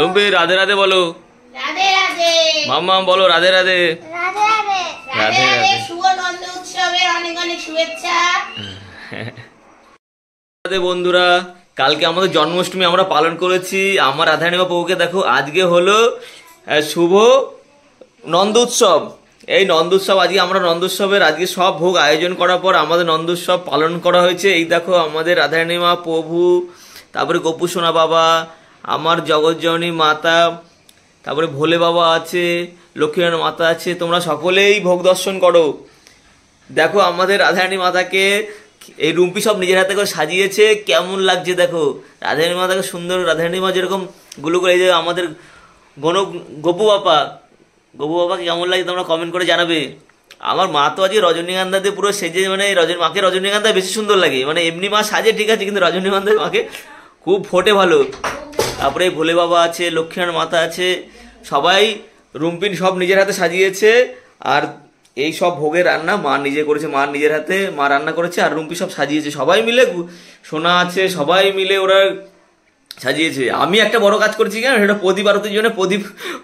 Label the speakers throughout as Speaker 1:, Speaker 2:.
Speaker 1: রুম্পি রাধে রাধে বলো।
Speaker 2: রাধে রাধে
Speaker 1: মাম্মা বলো রাধে রাধে।
Speaker 2: রাধে রাধে রাধে রাধে। শুভ নন্দ উৎসবের অনেক অনেক শুভেচ্ছা।
Speaker 1: রাধে বন্ধুরা, কালকে আমাদের জন্মাষ্টমী আমরা পালন করেছি। আমার রাধারানী বাবুকে দেখো, আজকে হলো শুভ নন্দ উৎসব। এই নন্দ উৎসব আজকে আমরা নন্দ উৎসবের আজকে সব ভোগ আয়োজন করার পর আমাদের নন্দ উৎসব পালন করা হয়েছে। এই দেখো আমাদের রাধারানী মা প্রভু, তারপরে গোপু সোনা বাবা, আমার জগৎজননী মাতা, তারপরে ভোলে বাবা আছে, লক্ষ্মীনারায়ণ মাতা আছে। তোমরা সকলেই ভোগ দর্শন করো। দেখো আমাদের রাধারানী মাতাকে এই রুম্পি সব নিজের হাতে করে সাজিয়েছে, কেমন লাগছে দেখো। রাধারানী মাতাকে সুন্দর, রাধারানী মা যেরকম গুলো করে, এই যে আমাদের গোপু বাবাকে কেমন লাগে তোমরা কমেন্ট করে জানাবে। আমার মা তো আজকে রজনীগন্ধাতে পুরো সেজে, মানে মাকে রজনীগন্ধা বেশি সুন্দর লাগে। মানে এমনি মা সাজে ঠিক আছে, কিন্তু রজনীগন্ধা মাকে খুব ফোটে ভালো। তারপরে ভোলে বাবা আছে, লক্ষ্মীনারায়ণ মাতা আছে, সবাই রুম্পিন সব নিজের হাতে সাজিয়েছে। আর এই সব ভোগের রান্না মা নিজে করেছে, মা নিজের হাতে মা রান্না করেছে, আর রুম্পি সব সাজিয়েছে। সবাই মিলে, সোনা আছে, সবাই মিলে ওরা সাজিয়েছে। আমি একটা বড় কাজ করেছি, কেন সেটা প্রদীপ আরতির জন্য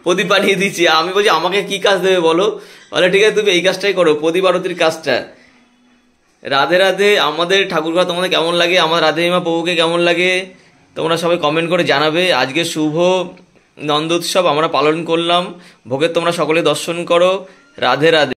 Speaker 1: প্রদীপ বানিয়ে দিচ্ছি। আমি বলছি আমাকে কি কাজ দেবে বলো, বলে ঠিক আছে তুমি এই কাজটাই করো, প্রদীপ আরতির কাজটা। রাধে রাধে। আমাদের ঠাকুরঘর তোমাদের কেমন লাগে, আমার রাধে মা প্রভুকে কেমন লাগে তোমরা সবাই কমেন্ট করে জানাবে। আজকে শুভ নন্দ উৎসব আমরা পালন করলাম, ভোগের তোমরা সকলে দর্শন করো। রাধে রাধে।